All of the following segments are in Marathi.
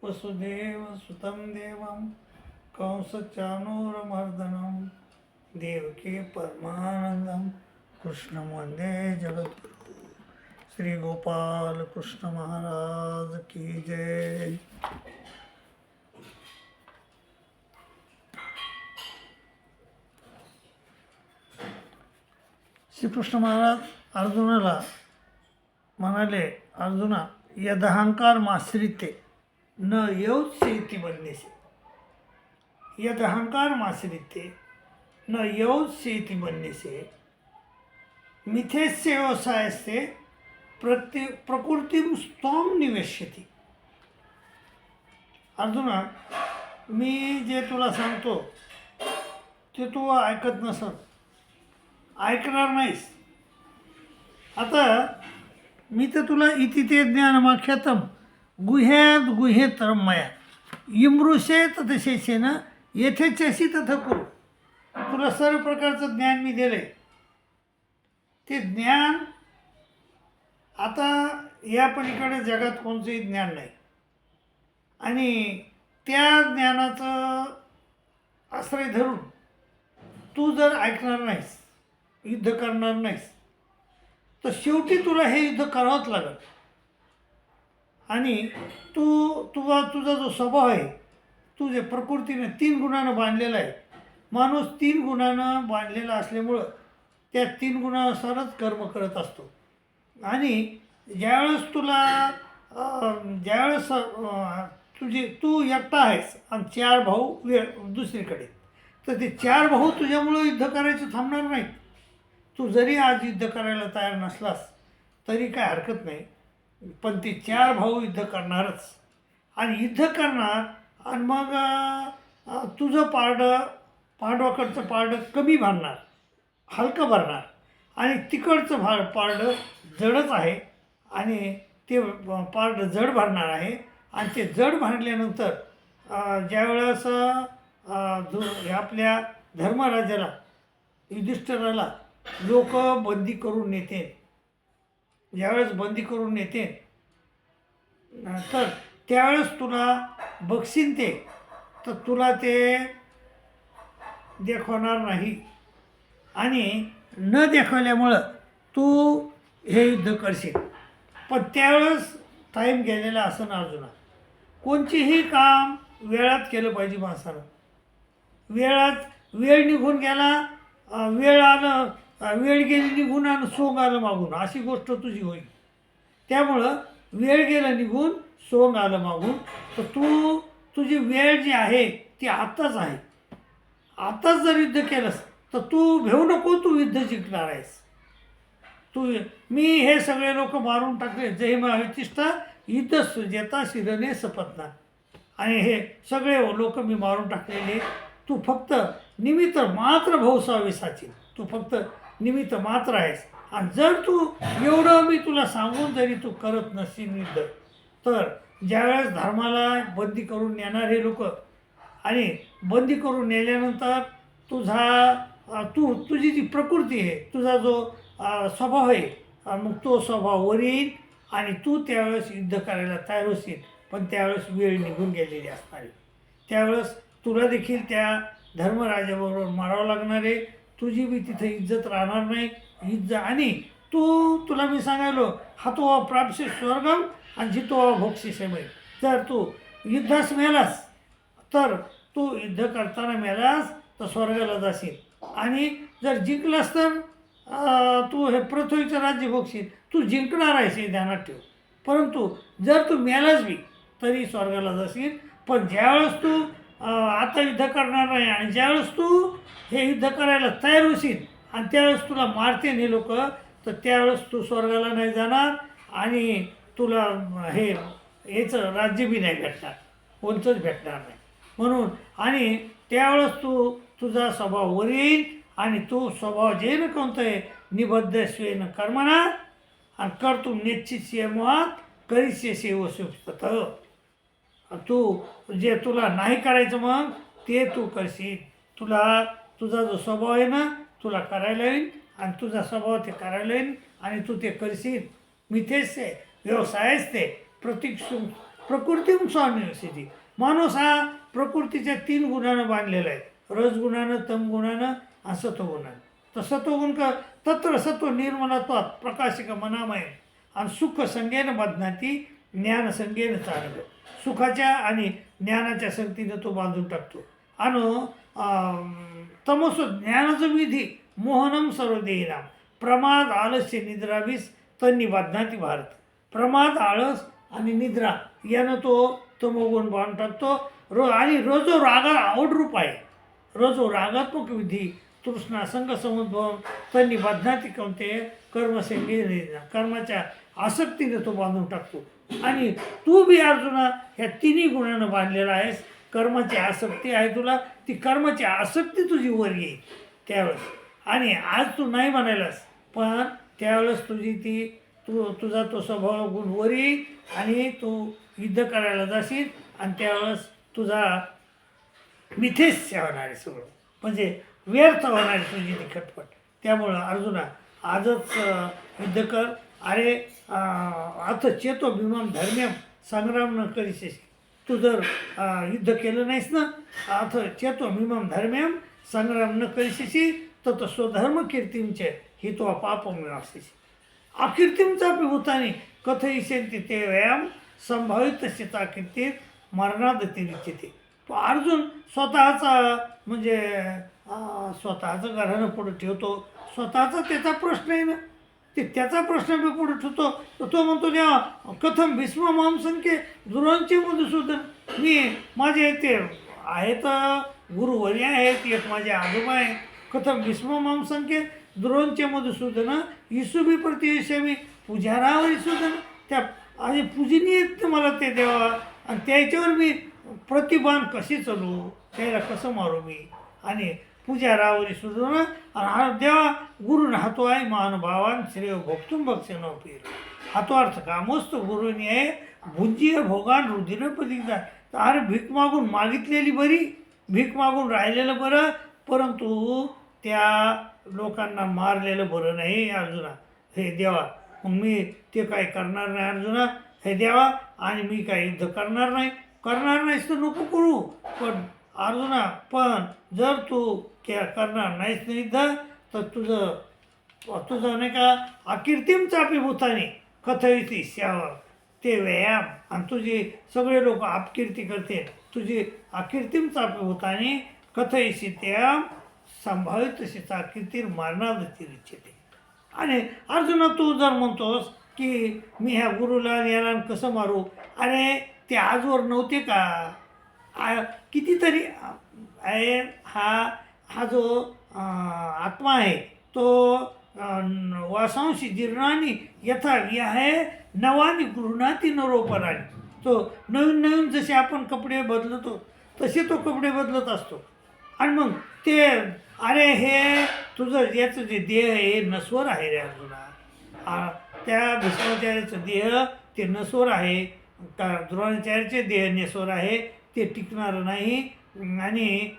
वसुदेवसुतं देवं कंसचाणूरमर्दनं देवकी परमानंदं कृष्णं वंदे जगद्गुरु। श्री गोपाल कृष्ण महाराज की जय। श्रीकृष्ण महाराज अर्जुनाला म्हणाले, अर्जुना यदहंकार माश्रिते न यौत्सेति बननेसे, यदहंकार माश्रिते न यौत्सेति बननेसे मिथेस्य व्यवसायस्य प्रकृतीं स्त्वं निवेश्यति। अर्जुना, मी जे तुला सांगतो ते तू ऐकत नसल, ऐकणार नाहीस। आता मी तर तुला इति ते ज्ञानमाख्यातम गुह्यात गुह्येतरम मया इमृषे तथशेषेन येथेचशी तथ करू। तुला सर्व प्रकारचं ज्ञान मी दिले, ते ज्ञान आता या पलीकडे जगात कोणतंही ज्ञान नाही, आणि त्या ज्ञानाचं आश्रय धरून तू जर ऐकणार नाहीस, युद्ध करणार नाहीस, तर शेवटी तुला हे युद्ध करावंच लागेल। आणि तुझा जो स्वभाव आहे, तू जे प्रकृतीने 3 गुणानं बांधलेला आहे, माणूस 3 गुणानं बांधलेला असल्यामुळं त्या 3 गुणानुसारच कर्म करत असतो। आणि ज्यावेळेस तू एकटा आहेस आणि 4 भाऊ दुसरीकडे, तर ते 4 भाऊ तुझ्यामुळं युद्ध करायचं थांबणार नाहीत। तू जरी आज युद्ध करायला तयार नसलास तरी काय हरकत नाही, पण ते 4 भाऊ युद्ध करणारच, आणि युद्ध करणार। आणि मग तुझं पांडवाकडचं पारडं कमी भरणार, हलकं भरणार, आणि तिकडचं पारडं जडच आहे, आणि ते पारडं जड भरणार आहे। आणि ते जड भरल्यानंतर ज्यावेळेस आपल्या धर्मराजाला युधिष्ठिराला लोक बंदी करून नेते, ज्यावेळेस बंदी करून नेते, तर त्यावेळेस तुला बक्षीन ते, तर तुला ते दाखवणार नाही, आणि न दाखवल्यामुळं तू हे युद्ध करशील। पण त्यावेळेस टाईम गेलेला असं ना अर्जुना, कोणतेही काम वेळात केलं पाहिजे माणसानं। वेळ निघून गेला, वेळ गेली निघून आणि सोंग आलं मागून, अशी गोष्ट तुझी होईल। त्यामुळं वेळ गेलं निघून, सोंग आलं मागून, तर तुझी वेळ जी आहे ती आत्ताच आहे। आत्ताच जर युद्ध केलंस तर तू भेऊ नको, तू युद्ध जिंकणार आहेस। मी हे सगळे लोक मारून टाकले, जय महावितिष्ठा युद्ध सुजेता शिरणे सपत्ना, आणि हे सगळे लोक मी मारून टाकलेले, तू फक्त निमित्त मात्र भौसावेसाची, तू फक्त निमित्त मात्र आहेस। आणि जर तू एवढं मी तुला सांगून जरी तू करत नसशील युद्ध, तर ज्यावेळेस धर्माला बंदी करून नेणारे लोक, आणि बंदी करून नेल्यानंतर तुझी जी प्रकृती आहे, तुझा जो स्वभाव आहे, मग तो स्वभाव वर येईल, आणि तू त्यावेळेस युद्ध करायला तयार होशील। पण त्यावेळेस वेळ निघून गेलेली असणार आहे, त्यावेळेस तुला देखील त्या धर्मराजाबरोबर मारावं लागणार आहे, तुझी बी तिथे इज्जत राहणार नाही। आणि तुला मी सांगायलो, हातो प्राप्से स्वर्गम आणि जितो भोक्षिसे मै, जर तू युद्धास मेलास, तर तू युद्ध करताना मेलास तर स्वर्गाला जाशील, आणि जर जिंकलास तर तू हे पृथ्वीचं राज्य भोगशील। तू जिंकणार आहेस हे ध्यानात ठेव, परंतु जर तू मेलास बी तरी स्वर्गाला जाशील। पण ज्यावेळेस तू आता युद्ध करणार नाही, आणि ज्यावेळेस तू हे युद्ध करायला तयार होशील, आणि त्यावेळेस तुला मारते हे लोक, तर त्यावेळेस तू स्वर्गाला नाही जाणार, आणि तुला याचं राज्य बी नाही भेटणार, कोणतंच भेटणार नाही। म्हणून आणि त्यावेळेस तुझा स्वभाव वर येईल, आणि तू स्वभाव जे न कोणतं आहे, निबद्ध स्वेन कर्मणा आणि कर्तुम निश्चित मोहात करीचे सेवसुप्त, तू जे तुला नाही करायचं मग ते तू करशील। तुझा जो स्वभाव आहे ना, तुला करायला येईल, आणि तुझा स्वभाव ते करायला येईल, आणि तू ते करशील। मिथेच व्यवसायच ते प्रकृतीम स्वामीसिद्धी. माणूस हा प्रकृतीच्या 3 गुणानं बांधलेला आहे, रजगुणानं, तमगुणानं आणि सत्वगुणानं. तर सत्वगुण का तत्र सत्व निर्मलत्वात प्रकाशिक मनामय आणि सुख संज्ञेनं बदनाती ज्ञान संज्ञेनं चाललं. सुखाच्या आणि ज्ञानाच्या संगतीनं तो बांधून टाकतो. आणि तमस ज्ञानाचं विधी मोहनम सर्वदेहिनाम प्रमाद आलस्य निद्रावीस तन्नी बांधनाती भारत. प्रमाद, आळस आणि निद्रा यानं तो तमोगुण बांधून टाकतो. आणि रजो रागा आवडरूप आहे. रजो रागात्मक विधी तृष्णा संघ समुद्भव त्यांनी बांधनाती कवते कर्मसंगी कर्माच्या आसक्तीने तो बांधून टाकतो. आणि तू बी अर्जुना ह्या 3 गुणानं बांधलेला आहेस. कर्माची आसक्ती आहे तुला, ती कर्माची आसक्ती तुझी वर येईल त्यावेळेस. आणि आज तू नाही म्हणायलास, पण त्यावेळेस तुझा तो स्वभाव गुण वर येईल आणि तू युद्ध करायला जाशील आणि त्यावेळेस तुझा मिथेस्य होणार आहे सगळं, म्हणजे व्यर्थ होणार आहे तुझी ती खटपट. त्यामुळं अर्जुना आजच युद्ध कर. अरे अथ चेतो भीमम धर्म्यम संग्राम न करिष्यसि. तू जर युद्ध केलं नाहीस ना, अथ चेतो भीमम धर्म्यम संग्राम न करिष्यसि तर स्वधर्म कीर्तींचे ही तो पापम असतेसी. अकीर्तींचा भूताने कथयिष्यन्ति ते व्यायाम संभावित शिता कीर्तीत मरणादतिरिच्यते. तो अर्जुन स्वतःचा म्हणजे स्वतःचं घराणं पुढे ठेवतो. स्वतःचा त्याचा प्रश्न आहे ना, ते त्याचा प्रश्न मी पुढे ठेवतो. तर तो म्हणतो देवा कथम भीष्म मांसंख्ये दुरांचे मधुसूदन. मी माझे ते आहेत गुरुवर्य आहेत, एक माझे आजोबा आहे. कथम भीष्म मांसंख्ये दुरांचे मधुसूदन इसुबी प्रतिवेशमी पुजारावर सुदन. त्या आणि पूजनीय मला ते देवा, आणि त्याच्यावर मी प्रतिबाण कशी चालू, त्याला कसं मारू मी. आणि पूजा रावरी सुद्धा आणि देवा गुरु हातो आहे महानुभावान श्रेय भोगतुम भक्षण पीर. हातो अर्थ कामोस्त गुरुनी आहे भुंजीय भोगान रुधिर पदिकदा. अरे भीक मागून मागितलेली बरी, भीक मागून राहिलेलं बरं, परंतु त्या लोकांना मारलेलं बरं नाही अर्जुना. हे देवा मग मी ते काय करणार नाही अर्जुना, हे देवा. आणि मी काय युद्ध करणार नाहीस तर नको करू. पण अर्जुना, पण जर तू करणार नाहीस नाही युद्ध तर तुझं नाही का अकीर्तीम चापीभूताने कथयिती श्यावर ते व्यायाम. आणि तुझी सगळे लोक अपकीर्ती करते, तुझी अकीर्तीम चापीभूताने कथयिसी त्या संभावित शिता कीर्ती मरणादतिरिच्यते. आणि अर्जुना तू जर म्हणतोस की मी ह्या गुरुला याला कसं मारू, अरे ते आजवर नव्हते का. कितीतरी आहे हा जो आत्मा आहे तो वासांशी जीर्णानी यथा आहे नवानी गृहणाती नरोपराणी. तो नवीन जसे आपण कपडे बदलतो तसे तो कपडे बदलत असतो. आणि मग ते अरे हे तुझं याचं जे देह आहे नश्वर आहे रे अर्जुना. त्या भीष्माचार्याचं देह ते नश्वर आहे, द्रोणाचार्याचे देह नश्वर आहे, ते टिकणारं नाही. आणि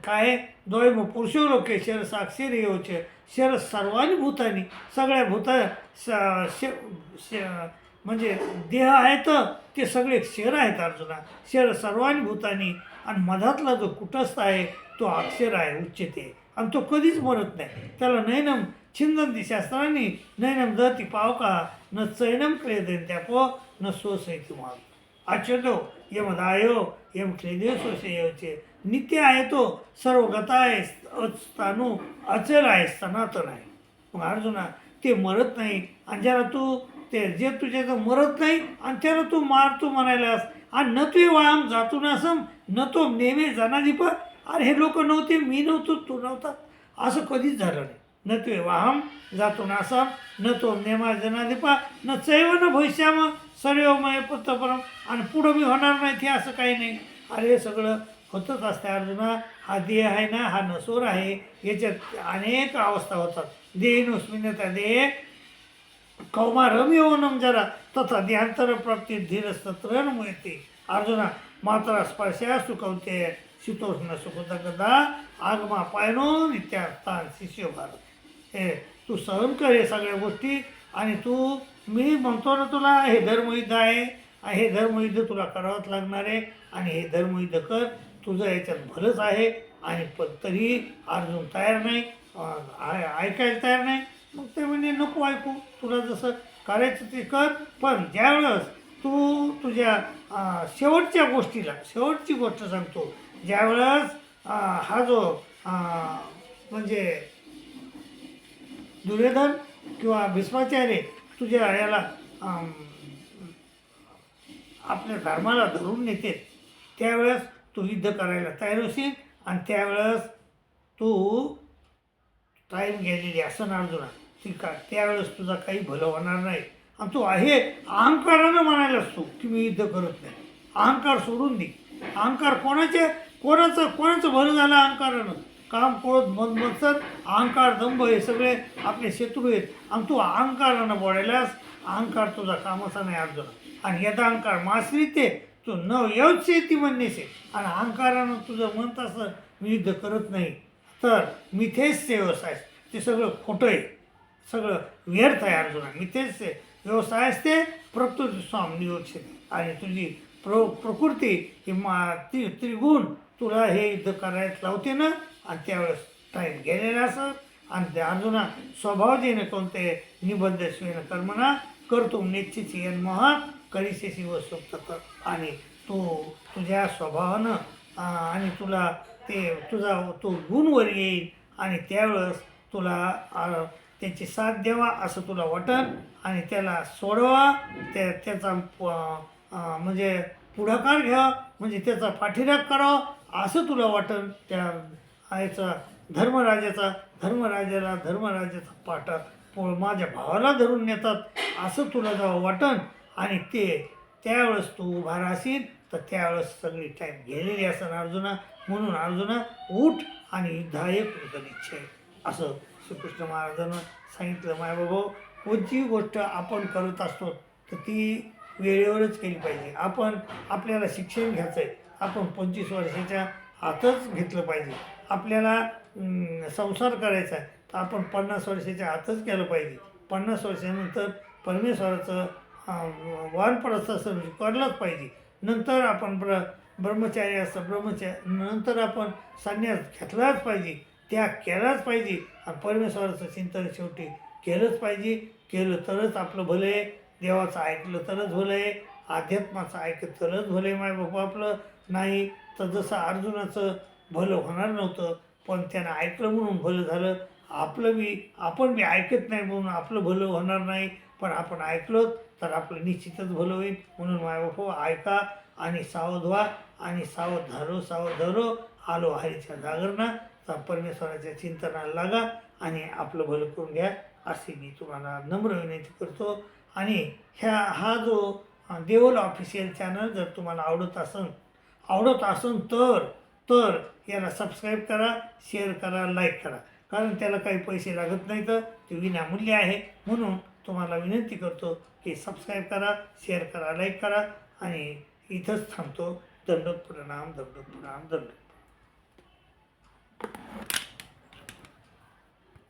काय द्वैम पुरुषो लोके शर साक्षी रेवचे शर सर्वांनी भूतानी सगळ्या म्हणजे देह आहेत ते सगळे शर आहेत अर्जुना. शर सर्वांनी भूतानी. आणि मधातला जो कुटस्थ आहे तो अक्षर आहे उच्चते, आणि तो कधीच मरत नाही. त्याला नैनम छिंदंती शास्त्रांनी नैनम दती पावका न चैनम क्लेदन त्यापो न सोसैती माग. आचर्यो यमदायो यम क्लेदेव सोसेयचे. नित्य आहे तो, सर्व गता आहे, स्थानू अचल आहे, सनातन आहे. मग अर्जुना ते मरत नाही. आणि ज्याला तू ते जे तुझ्याचं मरत नाही आणि त्याला तू मारतो म्हणायलास. आणि न तू वाम जातो नासम न तो नेमे जाणादीप. अरे हे लोक नव्हते, मी नव्हतो, तू नव्हता, असं कधीच झालं नाही. न तू वाहम जातो नासम न तो नेमा जनादीपा न चैव न भविष्याम सर्वमय पुत्रपरम. आणि पुढं मी होणार नाही ते असं काही नाही. अरे हे सगळं होतच असतं अर्जुना. हा देह आहे ना, हा नसोर आहे, याच्यात अनेक अवस्था होतात. देहिनोस्मिन्यता देह कौमारम यौवनम जरा तथा देहांतर प्राप्ती धीरस्तत्र मुयते. अर्जुना मात्रा स्पर्शा सुकवते शीतोष्ण सुखदगदा आगमा पायनो नित्यार्थान शिष्य भारत. हे तू सहन कर हे सगळ्या गोष्टी. आणि तू मी म्हणतो ना तुला हे धर्मयुद्ध आहे हे धर्मयुद्ध तुला करावंच लागणार आहे आणि हे धर्मयुद्ध कर, तुझं याच्यात भलंच आहे. आणि पण तरी अर्जुन तयार नाही, ऐकायला तयार नाही. मग ते म्हणजे नको ऐकू, तुला जसं करायचं ते कर. पण ज्यावेळेस तू तुझ्या शेवटच्या गोष्टीला, शेवटची गोष्ट सांगतो, ज्यावेळेस हा जो म्हणजे दुर्योधन किंवा भीष्माचार्य तुझ्या याला आपल्या धर्माला धरून नेते, त्यावेळेस तू युद्ध करायला तयार होशील. आणि त्यावेळेस तू टाईम गेलेली असं ना अर्जुना, ती का त्यावेळेस तुझा काही भलं होणार नाही. आणि तू आहे अहंकारानं म्हणायलास तू की मी युद्ध करत नाही. अहंकार सोडून दे. अहंकार कोणाचं भलं झालं अहंकारानं? काम, क्रोध, मद मत्सर, अहंकार, दंभ हे सगळे आपले शत्रू आहेत. आणि तू अहंकारानं बोलायलास. अहंकार तुझा कामाचा नाही अर्जुना. आणि यदा अहंकार माश्रिते तू न येऊच ती म्हणणेसे. आणि अहंकारानं तुझं म्हणत असं मी युद्ध करत नाही, तर मिथेच ते व्यवसाय, ते सगळं खोटं आहे, सगळं व्यर्थ आहे अर्जुना. मिथेच ते व्यवसाय असते प्रकृती स्वाम नियोक्षते. आणि तुझी प्रकृती ही त्रिगुण तुला हे युद्ध करायला लावते ना. आणि त्यावेळेस टाईम गेलेला असं. आणि ते अर्जुना स्वभावजेने कोणते निबद्ध स्वेन कर्मणा करतो निश्चित यन्मोहात करिसेसी वस्तुत. आणि तुझ्या स्वभावानं आणि तुला ते तुझा तो गुणवर येईल. आणि त्यावेळेस तुला त्याची साथ द्यावा असं तुला वाटन. आणि त्याला सोडवा, त्याचा म्हणजे पुढाकार घ्यावा, म्हणजे त्याचा पाठीराग करावा असं तुला वाटन. त्या याचा धर्मराजाचा पाठा माझ्या भावाला धरून नेतात असं तुला जेव्हा वाटन. आणि त्यावेळेस तू उभा राहशील, तर त्यावेळेस सगळी टाईम गेलेली असं अर्जुना. म्हणून अर्जुना उठ आणि युद्धा एक कृतनिश्चय असं श्रीकृष्ण महाराजांना सांगितलं. मायबाबा, कोणतीही गोष्ट आपण करत असतो तर ती वेळेवरच केली पाहिजे. आपल्याला शिक्षण घ्यायचं आहे, आपण 25 वर्षाच्या आतच घेतलं पाहिजे. आपल्याला संसार करायचा आहे तर आपण 50 वर्षाच्या आतच केलं पाहिजे. 50 वर्षानंतर परमेश्वराचं वानप्रस्थ करलंच पाहिजे. नंतर आपण ब्रह्मचारी असतं, नंतर आपण संन्यास घेतलाच पाहिजे, त्याग केलाच पाहिजे. आणि परमेश्वराचं चिंतन शेवटी केलंच पाहिजे. केलं तरच आपलं भलं आहे. देवाचं ऐकलं तरच भलं आहे. अध्यात्माचं ऐकलं तरच भलं आहे. मायबापा आपलं नाही तर जसं अर्जुनाचं भलं होणार नव्हतं, पण त्यानं ऐकलं म्हणून भलं झालं. आपण बी ऐकत नाही म्हणून आपलं भलं होणार नाही, पण आपण ऐकलं तर आपलं निश्चितच भलं होईल. म्हणून मायबापा ऐका आणि सावध व्हा. आणि सावध धरो आलो हरीच्या जागरणा. तर परमेश्वराच्या चिंतनाला लागा आणि आपलं भलं करून घ्या अशी मी तुम्हाला नम्र विनंती करतो. आणि हा जो देवल ऑफिशियल चॅनल जर तुम्हाला आवडत असन तर याला सबस्क्राईब करा, शेअर करा, लाईक करा. कारण त्याला काही पैसे लागत नाही, तर ते विनामूल्य आहे. म्हणून तुम्हाला विनंती करतो की सबस्क्राईब करा, शेअर करा, लाईक करा. आणि इथंच थांबतो. दंडोत प्रणाम, दंडोत प्रणाम, दंडोत.